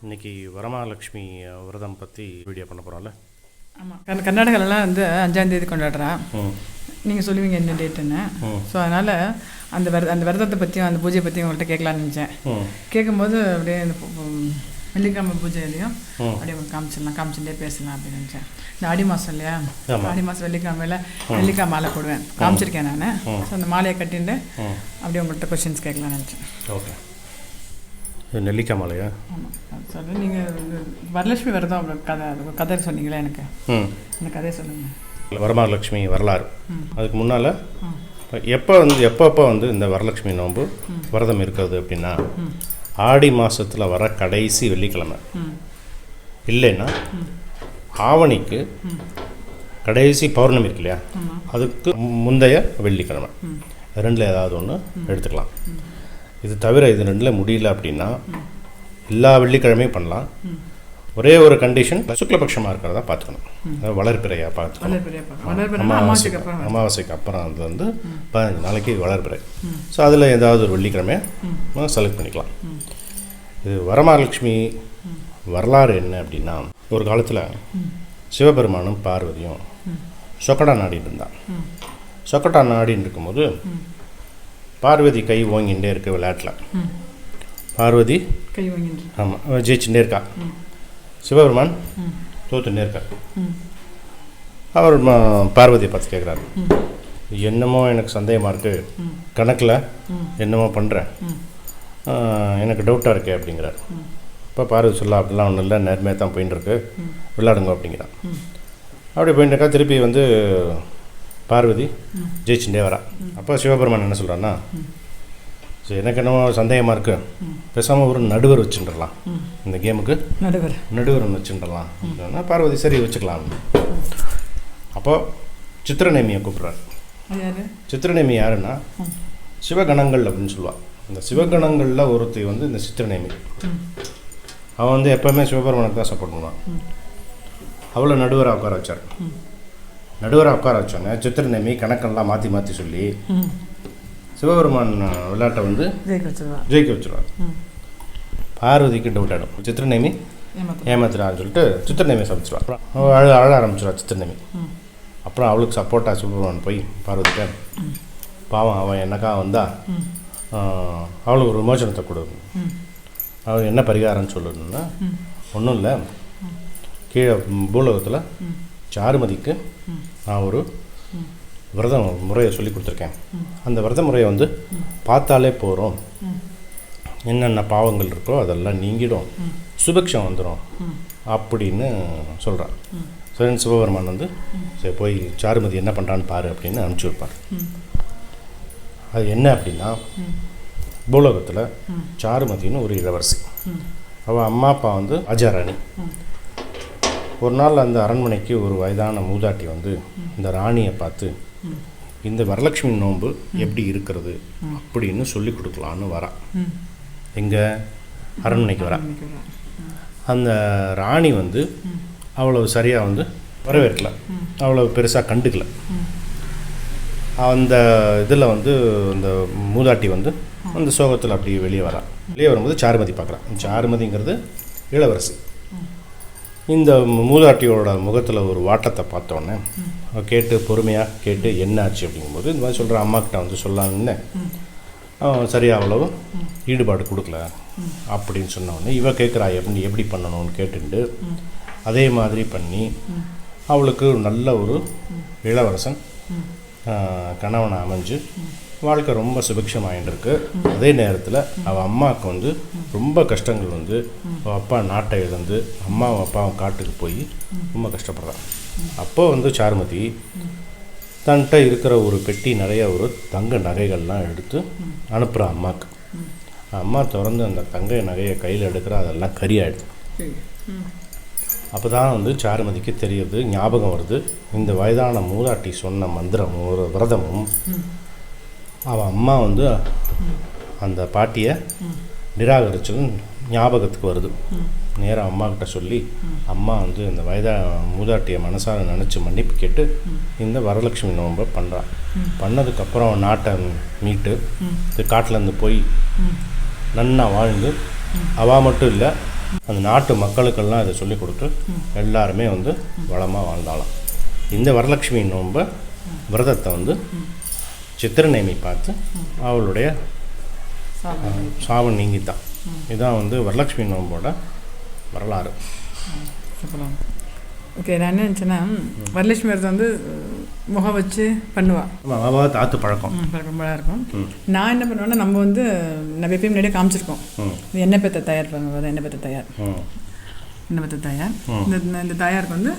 இன்றைக்கி வரமகாலட்சுமி விரதம் பற்றி வீடியோ பண்ண போகிறோம்ல. ஆமாம், கர்நாடகாலலாம் வந்து 5ஆம் தேதி கொண்டாடுறான். நீங்கள் சொல்லுவீங்க என்ன டேட்டுன்னு. ஸோ அதனால் அந்த விரதத்தை பற்றியும் அந்த பூஜையை பற்றியும் உங்கள்கிட்ட கேட்கலான்னு நினச்சேன். கேட்கும்போது அப்படியே இந்த வெள்ளிக்கிழமை பூஜையிலையும் அப்படியே காமிச்சுட்டே பேசலாம் அப்படின்னு நினச்சேன். இந்த ஆடி மாதம் இல்லையா, ஆடி மாதம் வெள்ளிக்கிழமையில் நெல்லிக்காய் மாலை போடுவேன், காமிச்சிருக்கேன் நான். ஸோ அந்த மாலையை கட்டிட்டு அப்படியே உங்கள்கிட்ட கொஷின்ஸ் கேட்கலான்னு நினச்சேன். ஓகே, நெல்லிக்காய் மாலையா? ஆமாம், சொல்லு. நீங்கள் வரலட்சுமி விரதம் கதை சொன்னீங்களே, எனக்கு இந்த கதையை சொல்லுங்கள். வரமகாலட்சுமி வரலாறு. அதுக்கு முன்னால் எப்போ வந்து இந்த வரலட்சுமி நோன்பு விரதம் இருக்கிறது அப்படின்னா, ஆடி மாதத்தில் வர கடைசி வெள்ளிக்கிழமை இல்லைன்னா ஆவணிக்கு கடைசி பௌர்ணமி இருக்கு இல்லையா, அதுக்கு முந்தைய வெள்ளிக்கிழமை, ரெண்டில் ஏதாவது ஒன்று எடுத்துக்கலாம். இது தவிர இது ரெண்டில் முடியல அப்படின்னா எல்லா வெள்ளிக்கிழமையும் பண்ணலாம். ஒரே ஒரு கண்டிஷன், சுக்லபட்சமாக இருக்கிறதா பார்த்துக்கணும், வளர்பிறையாக பார்த்துக்கணும். அமாவாசைக்கு அப்புறம் அது வந்து 15 நாளைக்கு வளர்பிறை. ஸோ அதில் ஏதாவது ஒரு வெள்ளிக்கிழமையை செலக்ட் பண்ணிக்கலாம். இது வரமகாலட்சுமி வரலாறு என்ன அப்படின்னா, ஒரு காலத்தில் சிவபெருமானும் பார்வதியும் சொக்கடா நாடின்னு இருந்தான். சொக்கடா நாடின்னு இருக்கும்போது பார்வதி கை ஓங்கிகிட்டே இருக்க விளையாட்டில் பார்வதி கை ஓங்கிட்டு, ஆமாம், ஜெயிச்சுட்டே இருக்கா. சிவபெருமான் தோத்துட்டே இருக்கார். அவர் பார்வதியை பார்த்து கேட்குறாரு, என்னமோ எனக்கு சந்தேகமாக இருக்குது, கணக்கில் என்னமோ பண்ணுறேன், எனக்கு டவுட்டாக இருக்கே அப்படிங்கிறார். இப்போ பார்வதி சொல்ல, அப்படிலாம் ஒன்றும் இல்லை, நேர்மையாக தான் போயின்னு இருக்கு, விளையாடுங்க அப்படிங்கிறான். அப்படி போயிட்டு இருக்கா. திருப்பி வந்து பார்வதி ஜெயிச்சுட்டே வரா. அப்போ சிவபெருமான் என்ன சொல்கிறான்னா, சரி, எனக்கு என்னமோ சந்தேகமாக இருக்குது, பேசாமல் ஒரு நடுவர் வச்சுட்டுலாம், இந்த கேமுக்கு நடுவர் ஒன்று வச்சுட்டுலாம் அப்படின்னா பார்வதி சரி வச்சுக்கலாம். அப்போது சித்திரநேமியை கூப்பிட்றாரு. சித்திரநேமி யாருன்னா சிவகணங்கள் அப்படின்னு சொல்லுவாள். இந்த சிவகணங்களில் ஒருத்தி வந்து இந்த சித்திரநேமி. அவன் வந்து எப்போவுமே சிவபெருமானுக்கு தான் சப்போர்ட் பண்ணுவான். அவளை நடுவராக உட்கார வச்சார். நடுவராக உட்கார வச்சோன்னே சித்திரநேமி கணக்கெல்லாம் மாற்றி மாற்றி சொல்லி சிவபெருமான் விளையாட்டை வந்து ஜெயிக்க வச்சுருவார். பார்வதிக்கு டவுட் ஆகிடும், சித்திரநேமி ஏமாத்துறான்னு சொல்லிட்டு சித்திரநேமியை சமைச்சிருவார். அழ ஆரம்பிச்சிருவா சித்திரநேமி. அப்புறம் அவளுக்கு சப்போர்ட்டாக சிவபெருமான் போய் பார்வதிக்க, பாவம் அவன் என்னக்கா வந்தா அவளுக்கு ஒரு விமோசனத்தை கொடுக்கணும், அவள் என்ன பரிகாரம்னு சொல்லணும்னா, ஒன்றும் இல்லை, கீழே பூலோகத்தில் சாருமதிக்கு நான் ஒரு விரத முறையை சொல்லி கொடுத்துருக்கேன். அந்த விரத முறையை வந்து பார்த்தாலே போகிறோம், என்னென்ன பாவங்கள் இருக்கோ அதெல்லாம் நீங்கிடும், சுபிக்ஷம் வந்துடும் அப்படின்னு சொல்கிறான். சரி, சிவபெருமான் வந்து சரி போய் சாருமதி என்ன பண்ணுறான்னு பாரு அப்படின்னு அனுப்பிச்சி வைப்பார். அது என்ன அப்படின்னா, பூலோகத்தில் சாருமதின்னு ஒரு இளவரசி. அவள் அம்மா அப்பா வந்து ராஜாராணி. ஒரு நாள் அந்த அரண்மனைக்கு ஒரு வயதான மூதாட்டி வந்து இந்த ராணியை பார்த்து, இந்த வரலட்சுமி நோன்பு எப்படி இருக்கிறது அப்படின்னு சொல்லி கொடுக்கலான்னு வரா. எங்கே அரண்மனைக்கு வரா. அந்த ராணி வந்து அவ்வளோ சரியாக வந்து வரவேற்கல, அவ்வளோ பெருசாக கண்டுக்கல. அந்த இதில் வந்து இந்த மூதாட்டி வந்து அந்த சோகத்தில் அப்படி வெளியே வரா. வெளியே வரும்போது சாருமதி பார்க்குறான். சாருமதிங்கிறது இளவரசி. இந்த மூதாட்டியோட முகத்தில் ஒரு வாட்டத்தை பார்த்தோன்னே கேட்டு பொறுமையாக கேட்டு என்ன ஆச்சு அப்படிங்கும்போது இந்த மாதிரி சொல்கிற அம்மாக்கிட்ட வந்து சொல்லான்னு சரியாக அவ்வளவு ஈடுபாடு கொடுக்கல அப்படின்னு சொன்னோடனே இவ கேட்குறா எப்படி பண்ணணும்னு கேட்டுட்டு அதே மாதிரி பண்ணி அவளுக்கு நல்ல ஒரு இளவரசன் கணவனை அமைஞ்சு வாழ்க்கை ரொம்ப சுபிக்ஷமாகிட்டு இருக்கு. அதே நேரத்தில் அவள் அம்மாவுக்கு வந்து ரொம்ப கஷ்டங்கள் வந்து, அவள் அப்பா நாட்டை இழந்து அம்மாவும் அப்பாவும் காட்டுக்கு போய் ரொம்ப கஷ்டப்படுறான். அப்போது வந்து சாருமதி தன்கிட்ட இருக்கிற ஒரு பெட்டி நிறைய ஒரு தங்க நகைகள்லாம் எடுத்து அனுப்புகிறான் அம்மாவுக்கு. அம்மா திறந்து அந்த தங்க நகையை கையில் எடுக்கிற, அதெல்லாம் கரியாயிடுது. அப்போ தான் வந்து சாருமதிக்கு தெரியுது, ஞாபகம் வருது, இந்த வயதான மூதாட்டி சொன்ன மந்திரமும் ஒரு விரதமும் அவள் அம்மா வந்து அந்த பாட்டியை நிராகரிச்சதும் ஞாபகத்துக்கு வருது. நேராக அம்மாக்கிட்ட சொல்லி அம்மா வந்து இந்த மூதாட்டியை மனசார நினச்சி மன்னிப்பு கேட்டு இந்த வரலட்சுமி நோன்பை பண்ணுறான். பண்ணதுக்கப்புறம் நாட்டை மீட்டு காட்டிலேருந்து போய் நன்னா வாழ்ந்து அவள் மட்டும் இல்லை, அந்த நாட்டு மக்களுக்கெல்லாம் இதை சொல்லிக் கொடுத்து எல்லாருமே வந்து வளமாக வாழ்ந்தாலும். இந்த வரலட்சுமி நோன்பை விரதத்தை வந்து சித்திரை நேமி பார்த்து அவளுடைய சாபம் நீங்கித்தான். இதுதான் வந்து வரலட்சுமி நோம்போட வரலாறு. ஓகே, நான் என்ன நினச்சேன்னா வரலட்சுமி விரதம் வந்து முகம் வச்சு பண்ணுவாள். அவள் ஆற்று பழக்கம் இருக்கும். நான் என்ன பண்ணுவேன்னா, நம்ம வந்து நம்ம எப்பயும் முன்னாடியே காமிச்சிருக்கோம் எண்ணெய் பெற்ற தயார் பண்ணுவோம். எண்ணெய் பெற்ற தயார் இந்த தயாருக்கு வந்து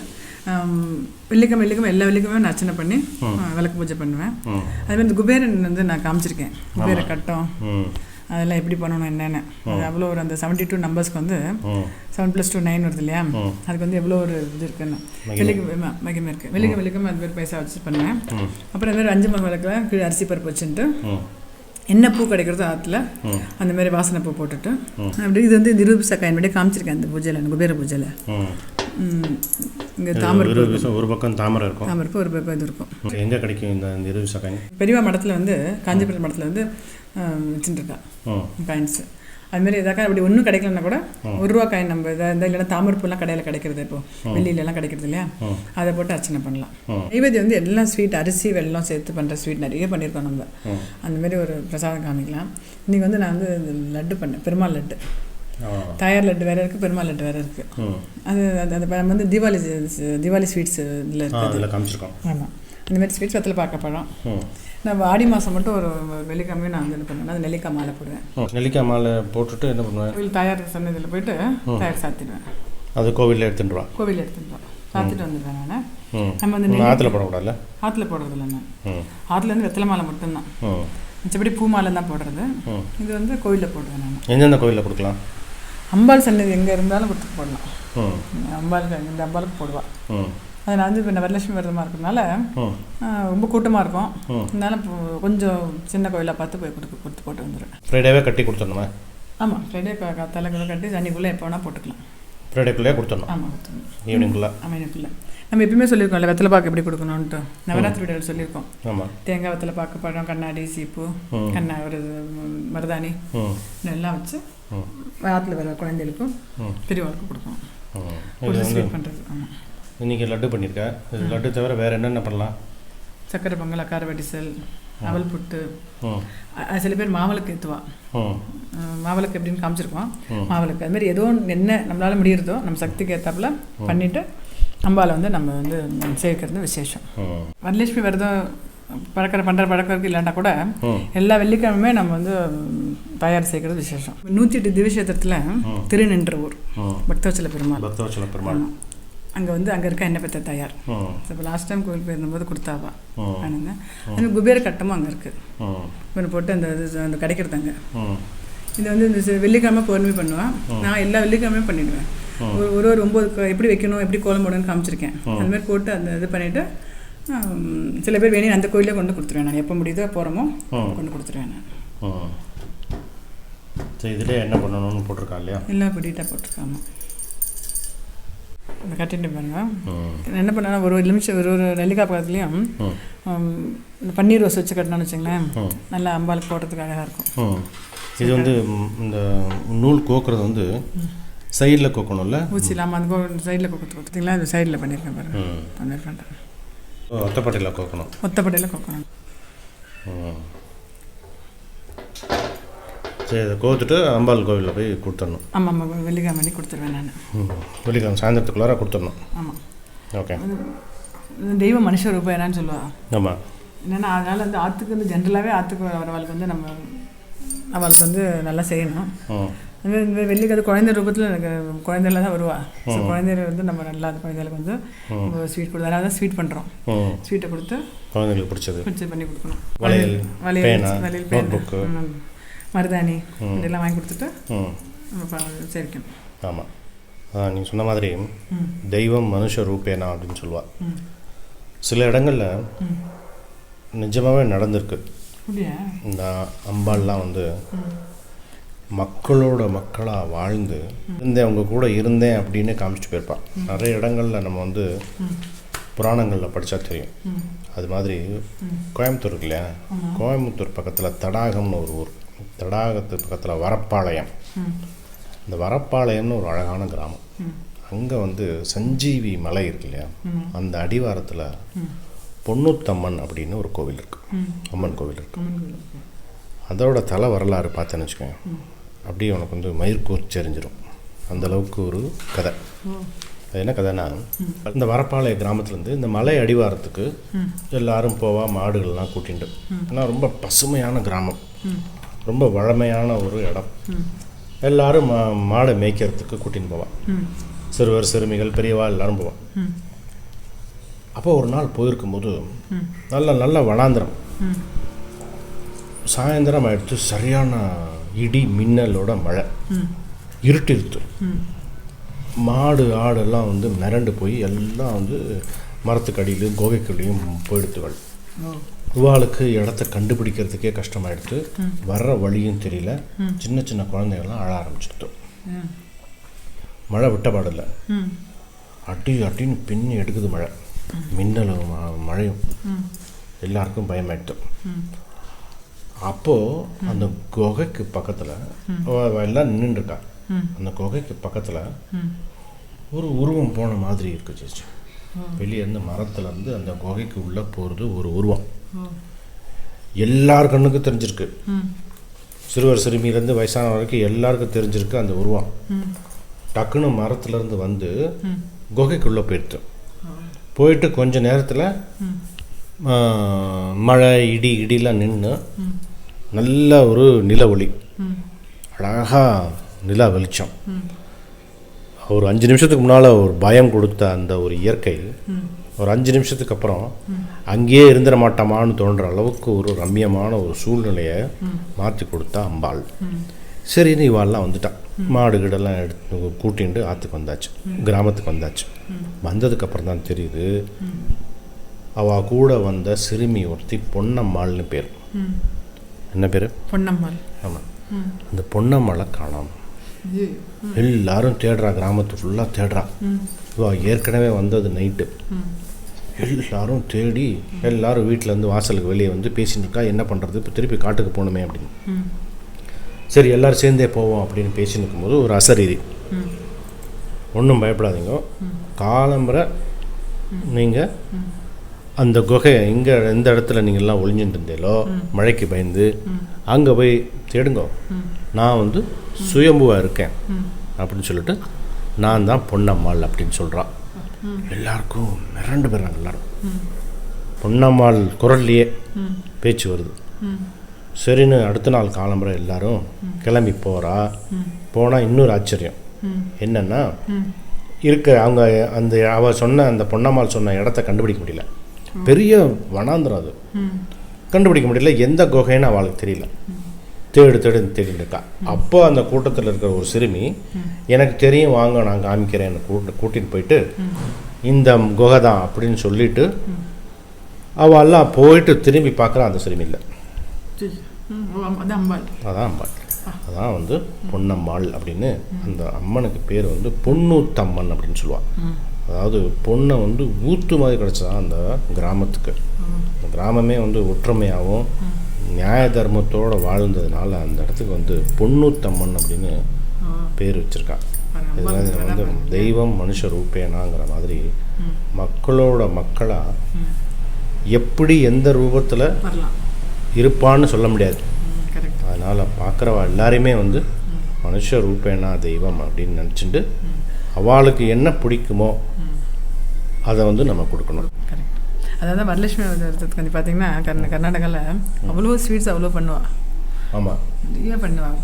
வெள்ளிக்கிழமை எல்லா வெள்ளிக்கிழமையும் நான் அர்ச்சனை பண்ணி விளக்கு பூஜை பண்ணுவேன். அதுமாதிரி இந்த குபேரன் வந்து நான் காமிச்சிருக்கேன். குபேர கட்டம் அதெல்லாம் எப்படி பண்ணணும் என்னென்னு. அது அவ்வளோ ஒரு அந்த 72 நம்பர்ஸ்க்கு வந்து 7 + 2 9 வருது இல்லையா, அதுக்கு வந்து எவ்வளோ ஒரு இது இருக்குன்னு மகிமை இருக்குது. வெள்ளிக்கிழமை அது பேர் பைசா வச்சு பண்ணுவேன். அப்புறம் அது மாதிரி 5 மணி விளக்கில் கீழே அரிசி பருப்பு வச்சுட்டு என்ன பூ கிடைக்கிறதோ ஆற்றுல அந்த மாதிரி வாசனை பூ போட்டுட்டு அப்படி இது வந்து இந்த 20 காயின் முன்னாடியே காமிச்சிருக்கேன் அந்த பூஜையில், குபேர பூஜையில். இங்கே தாமரை ஒரு பக்கம் தாமரை இருக்கும், தாமரைப்பூ ஒரு பக்கம் இது இருக்கும். எங்கே கிடைக்கும் இந்த 20 காயின்? பெரியவா மடத்தில் வந்து காஞ்சிபுரம் மடத்தில் வந்து வச்சுட்டுருக்கா காயின்ஸு. அதுமாரி எதாவது அப்படி ஒன்றும் கிடைக்கலன்னா கூட ₹1 காயின் நம்ம இதாக இல்லைன்னா தாமரைப்பூலாம் கடையில் கிடைக்கிறது, இப்போது வெளியிலலாம் கிடைக்கிறது இல்லையா, அதை போட்டு அர்ச்சனை பண்ணலாம். நைவேத்தியம் வந்து எல்லாம் ஸ்வீட், அரிசி வெல்லம் சேர்த்து பண்ணுற ஸ்வீட் நிறைய பண்ணியிருக்கோம் நம்ம. அந்தமாரி ஒரு பிரசாதம் காமிக்கலாம். இன்றைக்கி வந்து நான் வந்து லட்டு பண்ணேன், பெருமாள் லட்டு. தயார் லட்டு வேறு இருக்குது, பெருமாள் லட்டு வேறு இருக்குது. அது அந்த வந்து தீபாவளி ஸ்வீட்ஸ் இதில் இருக்குது, காமிச்சிருக்கோம். ஆமாம், இந்தமாரி ஸ்வீட்ஸ் வெத்தலை பார்க்க பழம். நான் ஆடி மாதம் மட்டும் ஒரு வெள்ளிக்கிழமையும் நான் வந்து என்ன பண்ணுவேன், அது நெல்லிக்காய் மாலை போடுவேன். நெல்லிக்காய் மாலை போட்டுட்டு என்ன பண்ணுவேன், கோவில் தயார் சன்னதியில் போயிட்டு தயார் சாத்திடுவேன். அது கோவிலில் எடுத்துட்டு வா, கோவிலில் எடுத்துட்டு சாத்திட்டு வந்துடுவேன் நான். நம்ம வந்து ஆற்றுல போடக்கூடாதுல்ல, ஆற்றுல போடுறதில்ல, நான் ஆற்றுலேருந்து வெத்தலை மாலை மட்டும்தான், மிச்சப்படி பூ மாலை தான் போடுறது. இது வந்து கோவிலில் போடுவேன் நான். எந்தெந்த கோவிலில் கொடுக்கலாம்? அம்பாள் சன்னதி எங்கே இருந்தாலும் கொடுத்து போடலாம். அம்பாளுக்கு இந்த அம்பாளுக்கு போடுவாள். அதை நான் வந்து இப்போ இந்த வரலட்சுமி விரதமாக இருக்கிறதுனால ரொம்ப கூட்டமாக இருக்கும், அதனால கொஞ்சம் சின்ன கோயிலாக பார்த்து போய் கொடுத்து போட்டு வந்துடுவேன். ஃப்ரைடேவே கட்டி கொடுத்துடணுமா? ஆமாம், ஃப்ரைடே தலைக்குள்ளே கட்டி தண்ணிக்குள்ளே எப்போ வேணால் போட்டுக்கலாம். ஃப்ரைடேக்குள்ளே கொடுத்துடணும்? ஆமாம், கொடுத்துடணும் ஈவினிங்குள்ளே. ஈவினிங்குள்ளே. நம்ம எப்பயுமே சொல்லியிருக்கோம்ல வெத்தலை பாக்கு எப்படி கொடுக்கணுன்ட்டு, நவராத்திரி வீடியோவில் சொல்லியிருக்கோம். ஆமாம், தேங்காய் வெத்தலை பாக்கு, பழம், கண்ணாடி, சீப்பு, ஒரு மருதாணி எல்லாம் வச்சு ஆற்றுல வர குழந்தைகளுக்கும் பெரியவாளுக்கும் கொடுக்கணும். ஸ்வீட் பண்ணுறது. ஆமாம், இன்றைக்கி லட்டு பண்ணியிருக்கேன். இது லட்டு தவிர வேறு என்னென்ன பண்ணலாம்? சக்கரை பொங்கல், அக்கார வடிசல், அவல் புட்டு. சில பேர் மாவளுக்கு ஏற்றுவா. மாவளுக்கு எப்படின்னு காமிச்சிருக்கோம். மாவளுக்கு அதுமாதிரி ஏதோ என்ன நம்மளால் முடிகிறதோ நம்ம சக்திக்கு ஏற்றாப்புல பண்ணிவிட்டு அம்பாவை வந்து நம்ம வந்து சேர்க்கறது விசேஷம். வரலட்சுமி விரதம் பண்ணுற பழக்கம் இருக்குது இல்லைன்னா கூட எல்லா வெள்ளிக்கிழமையுமே நம்ம வந்து தயார் செய்கிறது விசேஷம். 108 திவ்யக்ஷேத்திரத்தில் திருநின்ற ஊர் பக்தவச்சல பெருமாள். அங்கே வந்து அங்கே இருக்க எண்ணெய் பெற்ற தயார். இப்போ லாஸ்ட் டைம் கோவில் போயிருந்தபோது கொடுத்தாவா ஆனுங்க. அது குபேர கட்டமும் அங்கே இருக்குது. இப்போ போட்டு அந்த இது அந்த கிடைக்கிறது அங்கே. இது வந்து இந்த வெள்ளிக்கிழமை பௌர்ணமி பண்ணுவேன். நான் எல்லா வெள்ளிக்கிழமையும் பண்ணிவிடுவேன். ஒரு 9 எப்படி வைக்கணும், எப்படி கோலம் போடணும்னு காமிச்சிருக்கேன். அந்த மாதிரி போட்டு அந்த இது பண்ணிவிட்டு சில பேர் வேணும் அந்த கோயிலே கொண்டு கொடுத்துருவேன். நான் எப்போ முடியுதோ போகிறோமோ கொண்டு கொடுத்துருவேன் நான். சரி, இதில் என்ன பண்ணணும்னு போட்டிருக்கா இல்லையா? எல்லாம் டீட்டாக போட்டிருக்காங்க. அந்த கட்டிட்டு பாருங்க. என்ன பண்ணேன்னா ஒரு நிமிஷம் ஒரு நெல்லிக்காய் பக்கத்துலேயும் இந்த பன்னீர் ரோஸ் வச்சு கட்டினான்னு வச்சுங்களேன், நல்லா அம்பாளுக்கு போடுறதுக்கு அழகாக இருக்கும். இது வந்து இந்த நூல் கோக்குறது வந்து சைடில் கோக்கணும்ல, ஊசி இல்லாமல் அந்த சைடில் கோக்கிறது பார்த்தீங்களா? இது சைடில் பண்ணியிருக்கேன் பாருங்க. அந்த மாதிரி பண்ணுறேன். ஒத்தப்பட்டையில் கோக்கணும். ஒத்தப்பட்டையில் கோக்கணும். சரி, அதை கோத்துட்டு அம்பாள் கோவிலில் போய் கொடுத்துடணும். ஆமாம் ஆமாம், வெள்ளிக்கிழமை பண்ணி கொடுத்துருவேன் நான். வெள்ளிக்கிழமை சாயந்தரத்துக்குள்ளார கொடுத்துடணும். ஆமாம், ஓகே. தெய்வ மனுஷ ரூபாய் என்னன்னு சொல்லுவாள். ஆமாம், என்னென்னா அதனால் வந்து ஆற்றுக்கு வந்து ஜென்ரலாகவே ஆற்றுக்கு வரவாளுக்கு வந்து நம்ம அவளுக்கு வந்து நல்லா செய்யணும். இந்த வெள்ளிக்கிழமை குழந்தை ரூபத்தில் எனக்கு குழந்தைல தான் வருவா. ஸோ குழந்தைல வந்து நம்ம நல்லா அந்த குழந்தைகளுக்கு வந்து ஸ்வீட் கொடுத்து, அதனால தான் ஸ்வீட் பண்ணுறோம். ஸ்வீட்டை கொடுத்து குழந்தைங்களுக்கு பிடிச்சது பண்ணி கொடுக்கணும். வளையல், பேன், மருதாணி இதெல்லாம் வாங்கி கொடுத்துட்டு நம்ம சரிக்கணும். ஆமாம், நீங்கள் சொன்ன மாதிரி தெய்வம் மனுஷ ரூபேனா அப்படின்னு சொல்லுவாள். சில இடங்களில் நிஜமாகவே நடந்திருக்கு. இந்த அம்பாள்லாம் வந்து மக்களோட மக்களாக வாழ்ந்து இருந்தேன், அவங்க கூட இருந்தேன் அப்படின்னு காமிச்சிட்டு போயிருப்பாள். நிறைய இடங்களில் நம்ம வந்து புராணங்களில் படித்தா தெரியும். அது மாதிரி கோயம்புத்தூர் இருக்கு இல்லையா, கோயம்புத்தூர் பக்கத்தில் தடாகம்னு ஒரு ஊர், தடாகத்து பக்கத்தில் வரப்பாளையம், இந்த வரப்பாளையம்னு ஒரு அழகான கிராமம். அங்கே வந்து சஞ்சீவி மலை இருக்கு இல்லையா, அந்த அடிவாரத்தில் பொன்னுத்தம்மன் அப்படின்னு ஒரு கோவில் இருக்குது, அம்மன் கோவில் இருக்குது. அதோட தலை வரலாறு பார்த்தேன்னு வச்சுக்கோங்க, அப்படியே உனக்கு வந்து மயிர்கூர் தெரிஞ்சிடும். அந்தளவுக்கு ஒரு கதை. அது என்ன கதைன்னா, இந்த வரப்பாளைய கிராமத்துலேருந்து இந்த மலை அடிவாரத்துக்கு எல்லாரும் போவா, மாடுகள்லாம் கூட்டிட்டு. ஏன்னா ரொம்ப பசுமையான கிராமம், ரொம்ப வளமையான ஒரு இடம். எல்லாரும் மாடை மேய்க்கிறதுக்கு கூட்டின்னு போவான். சிறுவர் சிறுமிகள் பெரியவா எல்லாரும் போவான். அப்போ ஒரு நாள் போயிருக்கும்போது நல்ல வனாந்திரம். சாயந்தரம் ஆயிடுத்து, சரியான இடி மின்னலோட மழை, இருட்டிருத்து. மாடு ஆடெல்லாம் வந்து மிரண்டு போய் எல்லாம் வந்து மரத்துக்கு அடியிலையும் குகைக்குள்ளேயும் போயிடுத்துகள். இவாளுக்கு இடத்த கண்டுபிடிக்கிறதுக்கே கஷ்டமாயிடுத்து, வர்ற வழியும் தெரியல. சின்ன சின்ன குழந்தைகள்லாம் அழ ஆரம்பிச்சிடுத்து. மழை விட்டபாடில்லை, அடின்னு பின்னி எடுக்குது மழை, மின்னலும் மழையும். எல்லாருக்கும் பயமாயிடுத்து. அப்போது அந்த குகைக்கு பக்கத்தில் எல்லாம் நின்றுருக்கா. அந்த குகைக்கு பக்கத்தில் ஒரு உருவம் போன மாதிரி இருக்கு சேச்சி. வெளியே இருந்து மரத்துலேருந்து அந்த குகைக்கு உள்ளே போகிறது ஒரு உருவம். எல்லார் கண்ணுக்கும் தெரிஞ்சிருக்கு, சிறுவர் சிறுமியிலேருந்து வயசான வரைக்கும் எல்லாருக்கும் தெரிஞ்சிருக்கு அந்த உருவம். டக்குன்னு மரத்துலேருந்து வந்து குகைக்குள்ளே போயிடுது. போயிட்டு கொஞ்ச நேரத்தில் மழை இடிலாம் நின்று நல்ல ஒரு நில ஒளி, அழகாக நிலா வெளிச்சம். ஒரு 5 நிமிஷத்துக்கு முன்னால் ஒரு பயம் கொடுத்த அந்த ஒரு இயற்கை ஒரு 5 நிமிஷத்துக்கு அப்புறம் அங்கேயே இருந்துட மாட்டோமான்னு தோன்ற அளவுக்கு ஒரு ரம்யமான ஒரு சூழ்நிலையை மாற்றி கொடுத்தா அம்பாள். சரின்னு இவாள்லாம் வந்துட்டான். மாடு கிடெல்லாம் எடுத்து கூட்டிகிட்டு ஆற்றுக்கு வந்தாச்சு, கிராமத்துக்கு வந்தாச்சு. வந்ததுக்கப்புறம் தான் தெரியுது, அவள் கூட வந்த சிறுமி ஒருத்தி பொன்னம்மாள்னு பேர். என்ன பேர்? பொன்னம்மாள். ஆமாம். அந்த பொன்னம்மாளை காணோம். எல்லாரும் தேடுறா, கிராமத்து ஃபுல்லாக தேடுறா. ஏற்கனவே வந்தது நைட்டு. எல்லாரும் தேடி எல்லாரும் வீட்டிலேருந்து வாசலுக்கு வெளியே வந்து பேசின்னு இருக்கா, என்ன பண்ணுறது, இப்போ திருப்பி காட்டுக்கு போகணுமே அப்படின்னு. சரி எல்லோரும் சேர்ந்தே போவோம் அப்படின்னு பேசின்னு இருக்கும்போது ஒரு அசரீரி, ஒன்றும் பயப்படாதீங்க, காலம்பரை நீங்கள் அந்த குகை இங்கே எந்த இடத்துல நீங்கள்லாம் ஒளிஞ்சுட்டு இருந்தீங்களோ மழைக்கு பயந்து அங்கே போய் தேடுங்க, நான் வந்து சுயம்புவாக இருக்கேன் அப்படின்னு சொல்லிட்டு நான் தான் பொன்னம்மாள் அப்படின்னு சொல்கிறான். எல்லாருக்கும் மிரண்டு போயிடுறாங்க. எல்லாரும் பொன்னம்மாள் குரல்லையே பேச்சு வருது. சரின்னு அடுத்த நாள் காலம்புரை எல்லாரும் கிளம்பி போனால் இன்னொரு ஆச்சரியம் என்னென்னா, அவங்க அவள் சொன்ன அந்த பொன்னம்மாள் சொன்ன இடத்த கண்டுபிடிக்க முடியல. பெரிய வனாந்திரம், அது கண்டுபிடிக்க முடியல. எந்த குகைன்னு அவளுக்கு தெரியல. தேடிட்டு இருக்கா. அப்போ அந்த கூட்டத்தில் இருக்கிற ஒரு சிறுமி, எனக்கு தெரியும் வாங்க நான் காமிக்கிறேன், கூட்டிகிட்டு போயிட்டு இந்த குகை தான் அப்படின்னு சொல்லிட்டு அவெல்லாம் போயிட்டு திரும்பி பார்க்குறான். அந்த சிறுமி இல்லை, அதான் அம்பாள். அதான் வந்து பொன்னம்மாள் அப்படின்னு. அந்த அம்மனுக்கு பேர் வந்து பொன்னூத்தம்மன் அப்படின்னு சொல்லுவாள். அதாவது பொண்ணை வந்து ஊத்து மாதிரி கிடச்சதான் அந்த கிராமத்துக்கு. அந்த கிராமமே வந்து ஒற்றுமையாகவும் நியாய தர்மத்தோடு வாழ்ந்ததுனால அந்த இடத்துக்கு வந்து பொன்னூத்தம்மன் அப்படின்னு பேர் வச்சுருக்கான். இதில் வந்து தெய்வம் மனுஷ ரூபேனாங்கிற மாதிரி மக்களாக எப்படி எந்த ரூபத்தில் இருப்பான்னு சொல்ல முடியாது. அதனால் பார்க்குறவா எல்லாரையுமே வந்து மனுஷ ரூபேனா தெய்வம் அப்படின்னு நினச்சிட்டு அவளுக்கு என்ன பிடிக்குமோ அதை வந்து நம்ம கொடுக்கணும். அதாவது வரலட்சுமி விரதத்துக்கு வந்து பார்த்தீங்கன்னா கர்நாடகாவில் அவ்வளோ ஸ்வீட்ஸ் அவ்வளோ பண்ணுவாள். ஆமாம், நிறைய பண்ணுவாங்க.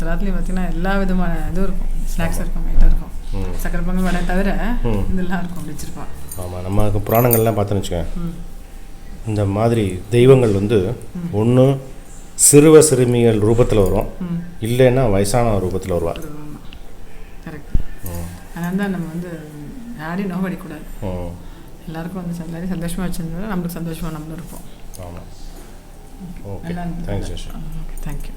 ராத்திரிலையும் பார்த்தீங்கன்னா எல்லா விதமான இதுவும் இருக்கும், ஸ்நாக்ஸ் இருக்கும், ஐட்டம் இருக்கும், சக்கரை பொங்கல் வடை தவிர இதெல்லாம் இருக்கும் வச்சுருப்பான். ஆமாம், நம்ம புராணங்கள்லாம் பார்த்தோன்னு வச்சுக்கோங்க, இந்த மாதிரி தெய்வங்கள் வந்து ஒன்று சிறுவ சிறுமிகள் ரூபத்தில் வரும், இல்லைன்னா வயசான ரூபத்தில் வருவாள். கரெக்ட். அதனால தான் நம்ம வந்து யாரையும் நோக்கடிக்கூடாது. எல்லாருக்கும் வந்து எல்லாரையும் சந்தோஷமாக வச்சுருந்தா நம்மளுக்கு சந்தோஷமாக நம்மளும் இருப்போம். ஆமாம். Okay, thanks. தேங்க்யூ.